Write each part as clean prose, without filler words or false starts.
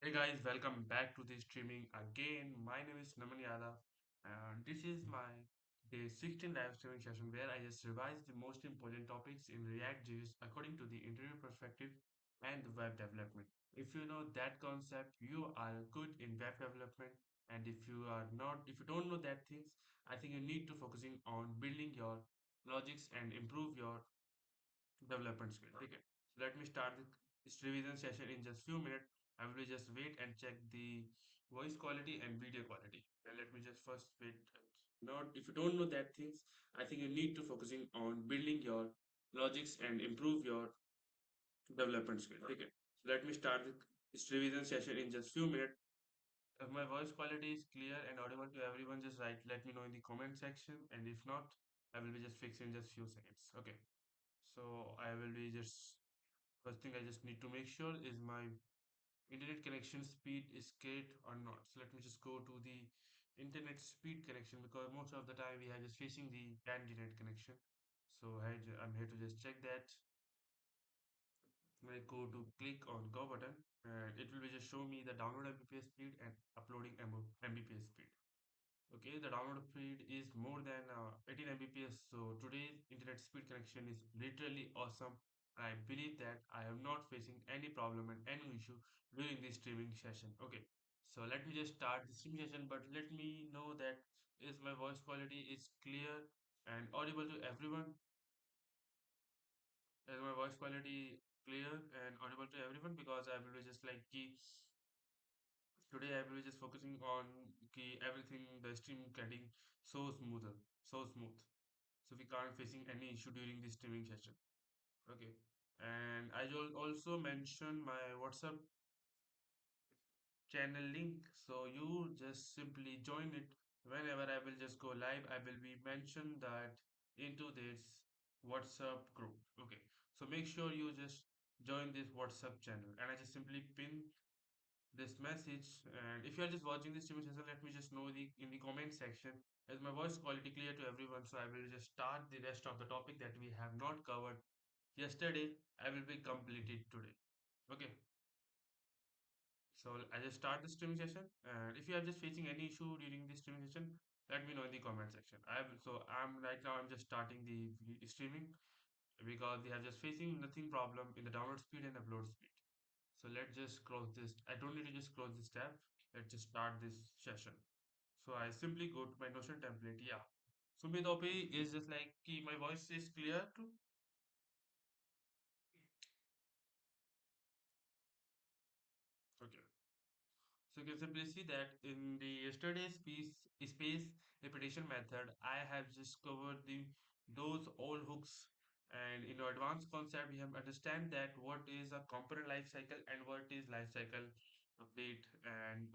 Hey guys, welcome back to the streaming again. My name is Naman Yadav, and this is my day 16 live streaming session where I just revise the most important topics in React.js according to the interview perspective and the web development. If you know that concept, you are good in web development, and if you don't know that things, I think you need to focusing on building your logics and improve your development skill. Okay. So let me start this revision session in just few minutes. I will just wait and check the voice quality and video quality. And let me just first wait. Not if you don't know that things, I think you need to focusing on building your logics and improve your development skill. Okay. So let me start this revision session in just few minutes. If my voice quality is clear and audible to everyone, just write let me know in the comment section. And if not, I will be just fixing in just few seconds. Okay. So I will be just first thing I just need to make sure is my internet connection speed is great or not. So let me just go to the internet speed connection because most of the time we are just facing the bad internet connection. So I'm here to just check that. When I go to click on go button, and it will be just show me the download Mbps speed and uploading Mbps speed. Okay, the download speed is more than 18 Mbps. So today's internet speed connection is literally awesome. I believe that I am not facing any problem and any issue during this streaming session. Okay, so let me just start the streaming session, but let me know that is my voice quality is clear and audible to everyone. Is my voice quality clear and audible to everyone? Because I will be just like key today I will be just focusing on key everything the stream getting so smooth. So we can't facing any issue during this streaming session. Okay. And I will also mention my WhatsApp channel link. So you just simply join it whenever I will just go live. I will be mentioned that into this WhatsApp group. Okay. So make sure you just join this WhatsApp channel and I just simply pin this message. And if you are just watching this streaming session, let me just know in the comment section is my voice quality clear to everyone. So I will just start the rest of the topic that we have not covered yesterday. I will be completed today. Okay. So I just start the streaming session, and if you are just facing any issue during the streaming session, let me know in the comment section. I'm right now I'm just starting the streaming because we have just facing nothing problem in the download speed and upload speed. So let's just close this. I don't need to just close this tab. Let's just start this session. So I simply go to my Notion template. Yeah. So Midopi is just like my voice is clear to okay. So you can simply see that in the yesterday's space repetition method, I have just covered the those all hooks. And in our advanced concept, we have understand that what is a component life cycle and what is life cycle update and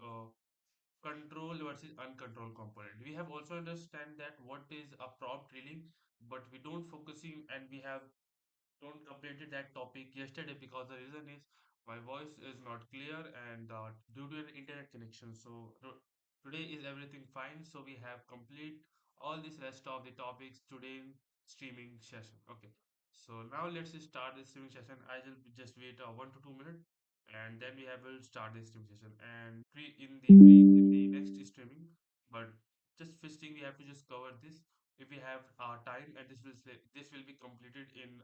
control versus uncontrolled component. We have also understand that what is a prompt drilling, but we don't focusing and we have don't completed that topic yesterday because the reason is my voice is not clear and due to an internet connection. So today is everything fine. So we have complete all this rest of the topics today in streaming session. Okay. So now let's start this streaming session. I will just wait 1 to 2 minutes and then we have will start this streaming session and in the next streaming. But just first thing we have to just cover this if we have time and this will be completed in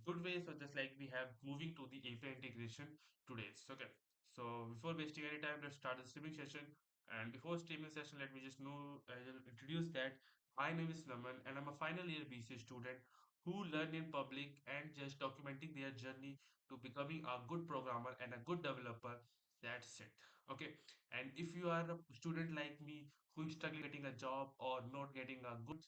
good way. So just like we have moving to the API integration today. So, okay. So before wasting any time, let's start the streaming session. And before streaming session, let me just know I will introduce that my name is Naman and I'm a final year BC student who learn in public and just documenting their journey to becoming a good programmer and a good developer. That's it. Okay. And if you are a student like me who is struggling getting a job or not getting a good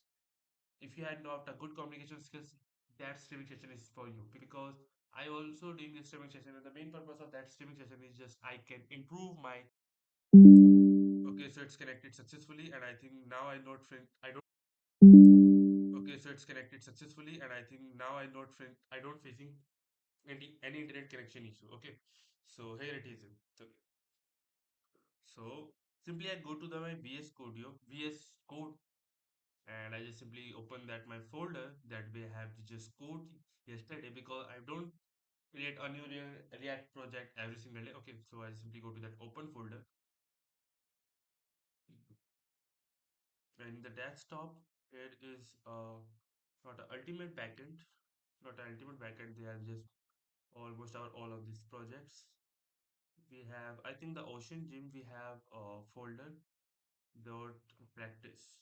if you had not a good communication skills, that streaming session is for you because I also doing this streaming session and the main purpose of that streaming session is just I can improve my okay, so it's connected successfully and I think now I don't okay, so it's connected successfully and I think now I don't facing any internet connection issue. Okay, so here it is. Okay. So simply I go to my VS Code and I just simply open that my folder that we have just code yesterday because I don't create a new React project every single day. Okay, so I simply go to that open folder. And in the desktop, it is not a ultimate backend, not an ultimate backend. They are just almost our all of these projects. We have, I think the Ocean Gym, we have a folder dot practice.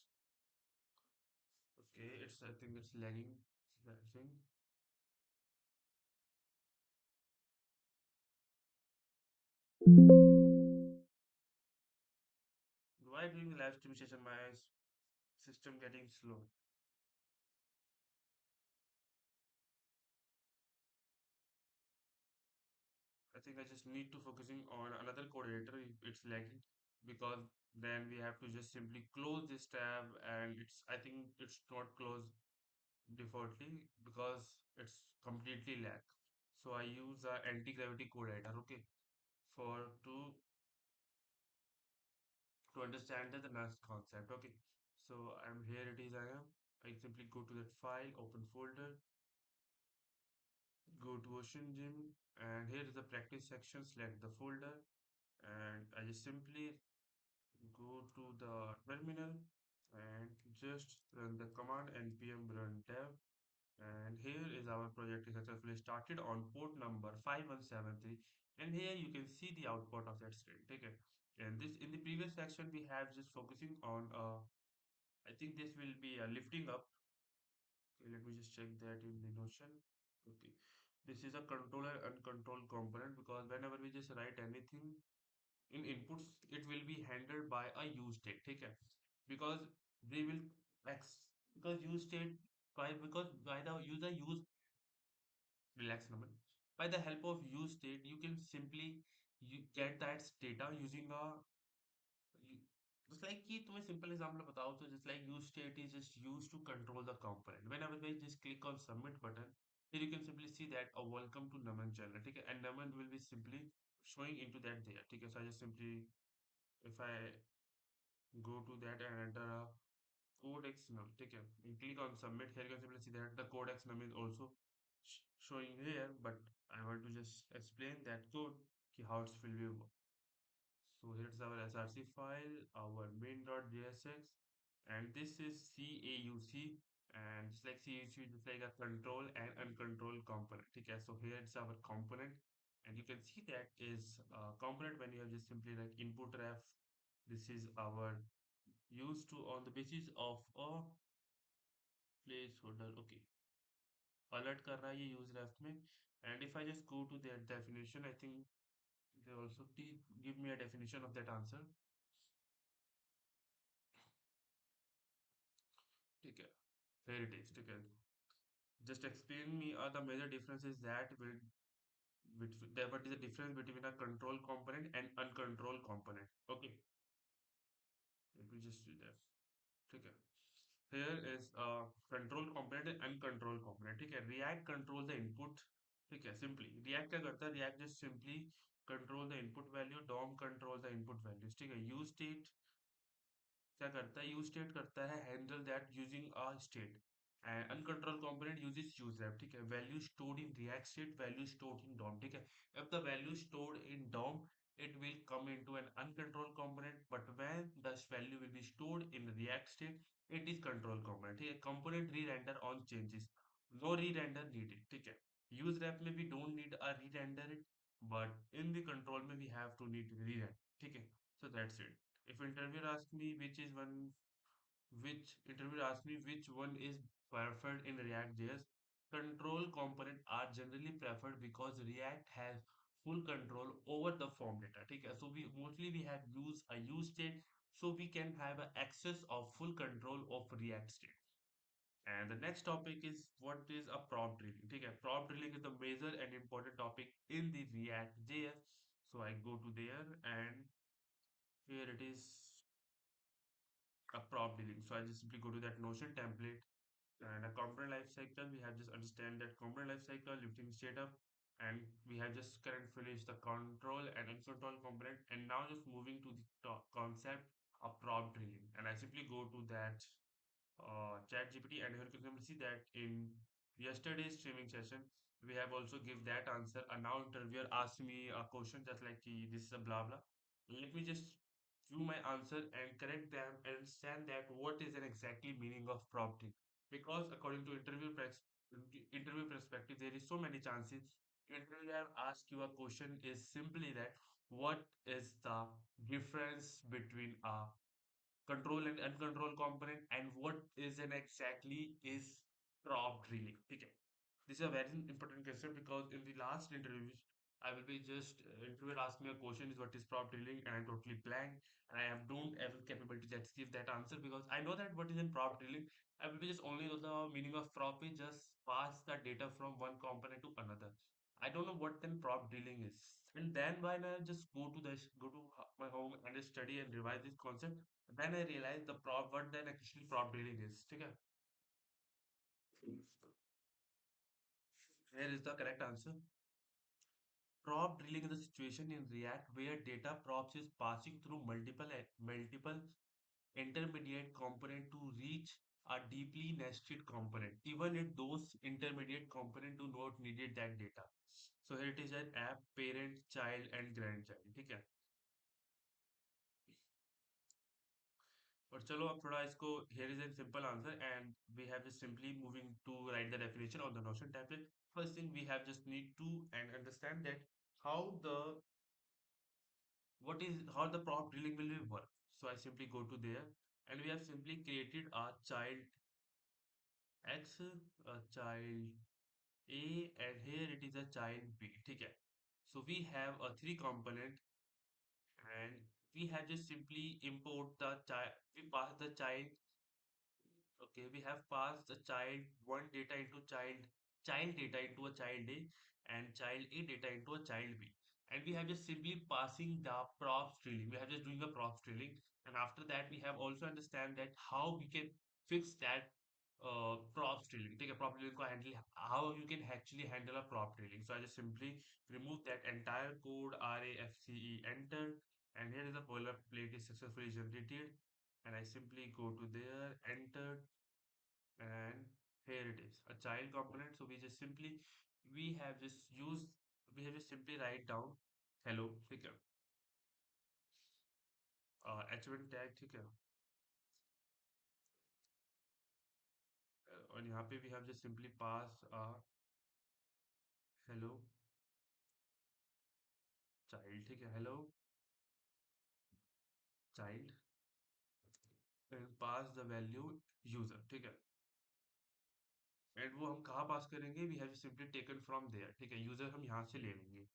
Okay, it's I think it's lagging. That thing. Why during the live stream session my system getting slow? I think I just need to focusing on another code editor if it's lagging, because then we have to just simply close this tab, and it's I think it's not closed defaultly because it's completely lag. So I use a anti-gravity code editor, okay, for to understand the NAS concept. Okay, so I'm here. It is I am. I simply go to that file, open folder, go to Ocean Gym, and here is the practice section. Select the folder, and I just simply go to the terminal and just run the command npm run dev. And here is our project is successfully started on port number 5173. And here you can see the output of that screen. Okay. And this in the previous section we have just focusing on I think this will be lifting up. Okay, let me just check that in the notion. Okay, this is a controller uncontrolled component, because whenever we just write anything in inputs, it will be handled by a use state. Okay, because they will ex because use state by the user use relax number, by the help of use state you can simply you get that data using a you, just like कि तुम्हें simple example बताओ तो just like use state is just used to control the component. Whenever we just click on submit button, here you can simply see that a welcome to Naman channel. ठीक है, and Naman will be simply showing into that there. ठीक है, so I just simply if I go to that and enter a codex num, ठीक है, and click on submit, here you can simply see that the codex num is also showing here, but I want to just explain that code कि how it will be work. So here's our src file, our main.jsx, and this is CAUC, and just like CAUC, it's like a control and uncontrolled component. Okay, so here it's our component, and you can see that is a component when you have just simply like input ref. This is our used to on the basis of a placeholder. Okay, alert कर रहा है ये use ref में, and if I just go to their definition, I think they also give me a definition of that answer. ठीक है, here it is. ठीक है, just explain me the major differences that will what is the difference between a control component and uncontrolled component. Okay, let me just do that. Okay, here is a control component and uncontrolled component. Okay, React controls the input. Okay, simply React क्या करता है? React just simply control the input value. DOM control the input values. ठीक है, use state क्या करता है? use state करता है handle that using a state. And uncontrolled component uses useref. ठीक है, value stored in React state, value stored in DOM. ठीक है, if the value stored in DOM, it will come into an uncontrolled component, but when this value will be stored in React state, it is control component. ठीक है, component re-render on changes, no re-render needed. ठीक है, useref में we don't need a re-render it, but in the control में we have to need re-render. ठीक है, so that's it. If interviewer asks me which interviewer asks me which one is preferred in React.js, control component are generally preferred because React has full control over the form data. Okay, so we have used a use state, so we can have a access of full control of React state. And the next topic is what is a prompt drilling. Okay, prompt drilling is the major and important topic in the React.js. So I go to there, and here it is a prompt dealing. So I just simply go to that Notion template and a component life cycle. We have just understand that component life cycle, lifting state up, and we have just current finished the control and uncontrolled component, and now just moving to the top concept of prompt drilling. And I simply go to that chat GPT, and here you can see that in yesterday's streaming session, we have also give that answer. And now interviewer asked me a question just like this is a blah blah. Let me just view my answer and correct them and understand that what is an exactly meaning of prompting. Because according to interview perspective, there is so many chances. Interviewer ask you a question is simply that what is the difference between a control and uncontrolled component and what is an exactly is prompt really. Okay, this is a very important question because in the last interviews I will be just interviewer ask me a question is what is prompt drilling and I'm totally blank and I have don't have capability that give that answer because I know that what is in prompt drilling. I will be just only know the meaning of prompt is just pass the data from one component to another. I don't know what then prompt drilling is. And then when I just go to my home and just study and revise this concept, then I realized the prompt what then actually prompt drilling is. Okay? Here is the correct answer. Prop drilling is a situation in React where data props is passing through multiple intermediate component to reach a deeply nested component, even if those intermediate component do not needed that data. So here it is an app, parent, child, and grandchild. ठीक है. और चलो अब थोड़ा इसको here is a simple answer and we have just simply moving to write the definition of the notion template. First thing we have just need to and understand that how the what is how the prompt drilling will work. So I simply go to there and we have simply created a child X, a child A, and here it is a child B. Okay. So we have a three component and we have just simply import the child. We pass the child. Okay, we have passed the child one data into child data into a child A and child A data into a child B. And we have just simply passing the props drilling. We have just doing a props drilling. And after that, we have also understand that how we can fix that prop drilling. Take a prop drilling को handle how you can actually handle a prop drilling. So I just simply remove that entire code RAFCE enter and here is the boilerplate is successfully generated and I simply go to there enter and here it is a child component. So we have just used we have just simply write down hello ठीक है h1 tag ठीक है और यहाँ पे we have just simply pass hello child ठीक है hello child and pass the value user ठीक है एंड वो हम कहाँ पास करेंगे we have simply taken from there ठीक है यूजर हम यहाँ से ले लेंगे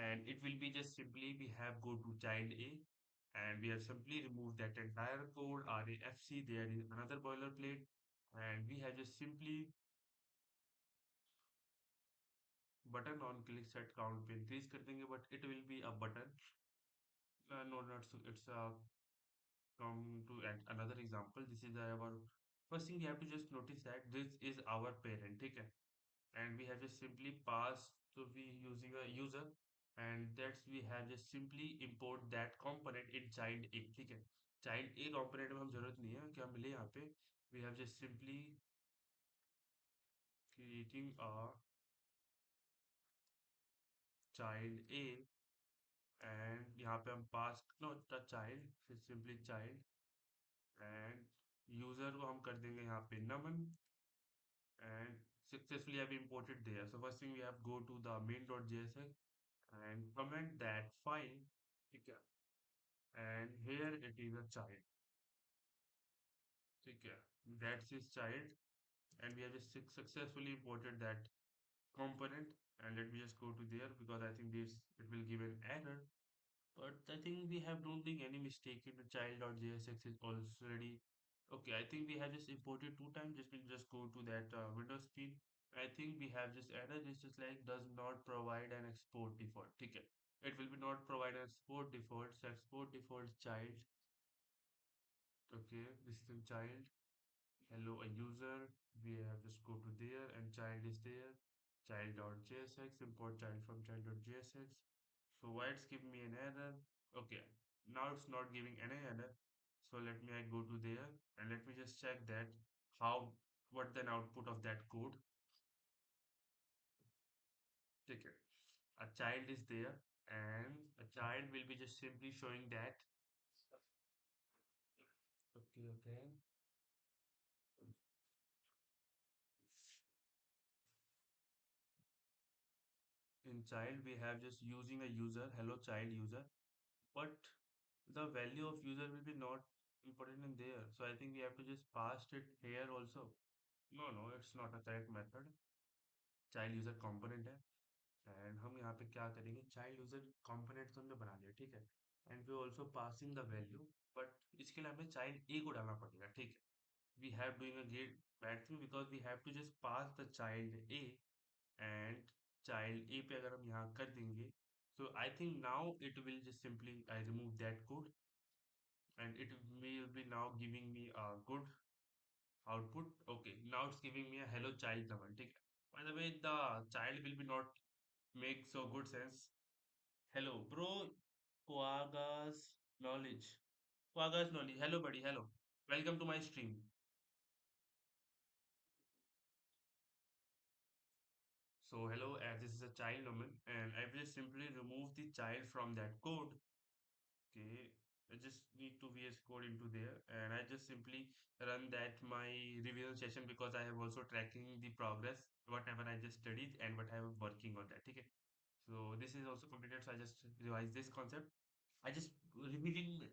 and it will be just simply we have go to child A and we have simply removed that entire code RAFC there is another boilerplate and we have just simply button on click set count पे increase कर देंगे but it will be a button no not so it's a come to another example this is our first thing you have to just notice that this is our parent ठीक है and we have just simply passed to be using a user and that's we have just simply import that component in child A ठीक है child A component में हम जरूरत नहीं है कि हम मिले यहाँ पे we have just simply creating a child A and यहाँ पे हम pass no the child फिर simply child and user को हम कर देंगे यहाँ पे नमन and successfully have imported there so first thing we have go to the main.js and comment that file ठीक है and here it is a child ठीक है that's his child and we have just successfully imported that component and let me just go to there because I think this it will give an error but I think we have don't think any mistake in the child.jsx is already okay I think we have just imported two times just we'll just go to that windows screen I think we have just error this is like does not provide an export default ठीक है it will be not provide an export default so export default child okay this is the child hello a user we have just go to there and child is there child.jsx import child from child.jsx so why it's giving me an error okay now it's not giving any error so let me I go to there and let me just check that how what the output of that code ठीक है, a child is there and a child will be just simply showing that. Okay, okay. In child we have just using a user, hello child user, but the value of user will be not important in there. So I think we have to just pass it here also. No, no, it's not a correct method. Child user component है and हम यहाँ पे क्या करेंगे, child user component तो हमने बना लिया, ठीक है, and we also passing the value, but इसके लिए हमें चाइल्ड ए को डालना पड़ेगा, ठीक है। We have doing a great bad thing because we have to just pass the child A, and child A पे अगर हम यहाँ कर देंगे, so I think now it will just simply I remove that code and it will be now giving me a good output. Okay, now it's giving me a hello child command. ठीक है, by the way the child will be not make so good sense. Hello bro, quagga's knowledge, quagga's knowledge, hello buddy, hello, welcome to my stream. So hello, this is a child domain and I will simply remove the child from that code. Okay, I just need to VS code into there and I just simply run that my revision session because I have also tracking the progress, whatever I just studied and what I am working on that. Okay. So this is also completed. So I just revise this concept. I just repeating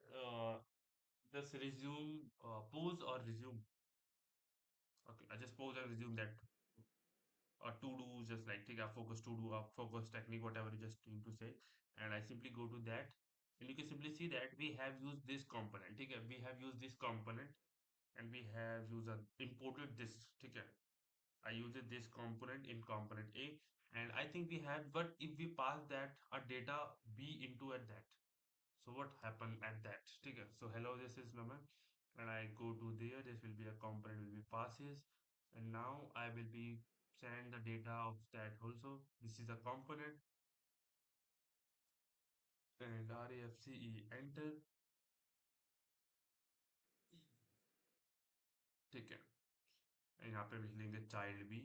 this resume, pause or resume. Okay, I just pause and resume that. Or to do just like take a focus to do a focus technique, whatever you just need to say. And I simply go to that. And you can simply see that we have used this component. Okay, we have used this component and we have used a imported this. Okay, I used this component in component A. And I think we have, but if we pass that a data B into at that. So what happened at that? Okay, so hello, this is Naman, and I go to there. This will be a component will be passes, and now I will be send the data of that also. This is a component and RAFCE enter. ठीक है, and यहाँ पे लिख लेंगे child b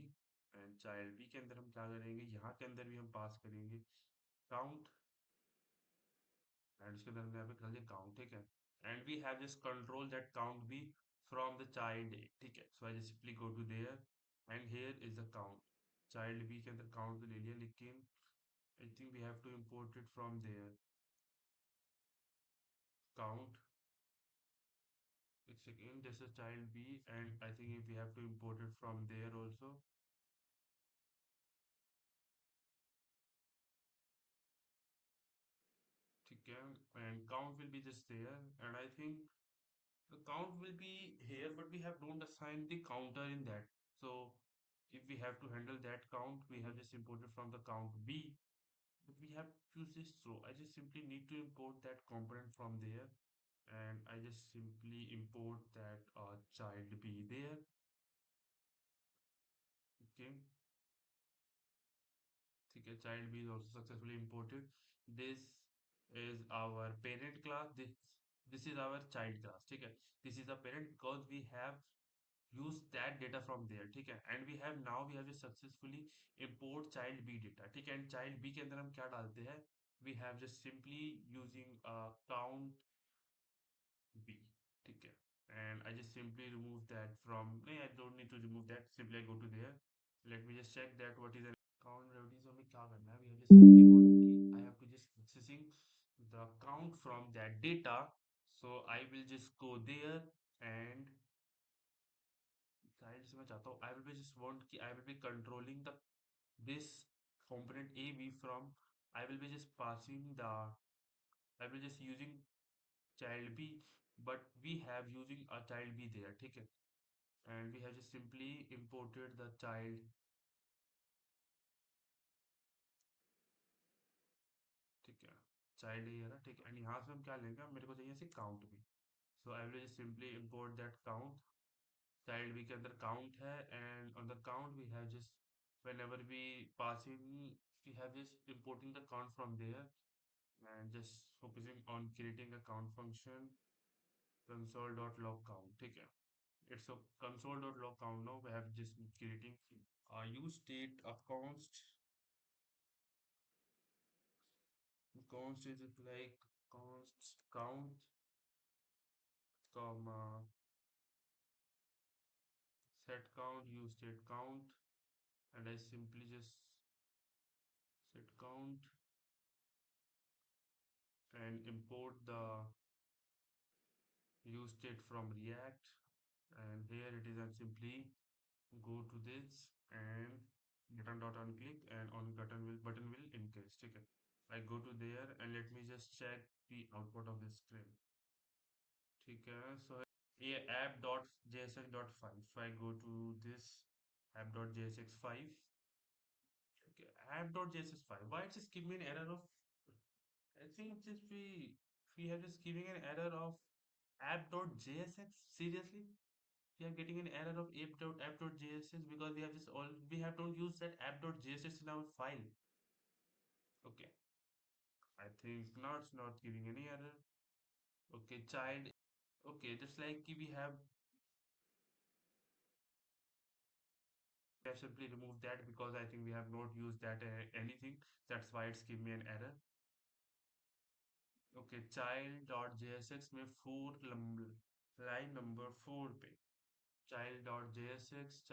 and child b के अंदर हम क्या करेंगे, यहाँ के अंदर भी हम पास करेंगे count and उसके अंदर हमने यहाँ पे कर दिया count, ठीक है, and we have just control that count b from the child a, ठीक है, so I just simply go to there and here is the count, child b के अंदर count तो ले लिया लेकिन I think we have to import it from there, count, एक second, this is child b and I think if we have to import it from there also, ठीक है, and count will be just there and I think the count will be here, but we have don't assign the counter in that. So if we have to handle that count, we have just imported from the count B, but we have to use this. So I just simply need to import that component from there, and I just simply import that child B there. Okay, okay, child B is also successfully imported. This is our parent class. This is our child class. Okay, this is the parent because we have use that data from there, ठीक है, and we have just successfully import child b data, ठीक है, and child b के अंदर हम क्या डालते हैं, we have just simply using count b, ठीक है, and I just simply remove that from, no, I don't need to remove that, simply I go to there, let me just check that what is an count ready, so हमें क्या करना है, we have just simply I have to just accessing the count from that data, so I will just go there and child से मैं चाहता हूँ I will be just want कि I will be controlling the this component AB from, I will be just passing the, I will just using child B, but we have using a child B there, ठीक है, and we have just simply imported the child, ठीक है, child है ना, ठीक है, and यहाँ से हम क्या लेंगे, मेरे को चाहिए से count भी, so I will just simply import that count, child B के अंदर count है and on the count we have just whenever we passing, we have just importing the count from there and just focusing on creating a count function console.log count, ठीक है, it's a console.log count, now we have just creating use state of const Const is like const count, comma, set count, use state count, and I simply just set count and import the use state from React. And here it is, and simply go to this and button dot on click and on button will increase. Okay. I go to there and let me just check the output of this script. Okay, so a app.jsx.5. If I go to this app.jsx5, okay, app.jsx5. Why it's just giving me an error of? I think just we have just giving an error of app.jsx. Seriously, we are getting an error of app.jsx because we have just all we have don't use that app.jsx in our file. Okay, I think now it's not giving any error. Okay, child. Okay, just like we have simply remove that because I think we have not used that anything. That's why it's giving me an error. Okay, child.jsx में line number 4 पे child.jsx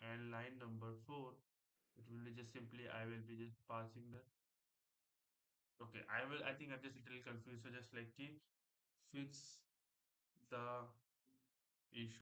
and line number 4 it will be just simply I will be just passing that. Okay, I think I'm just a little confused, so just like fix the issue.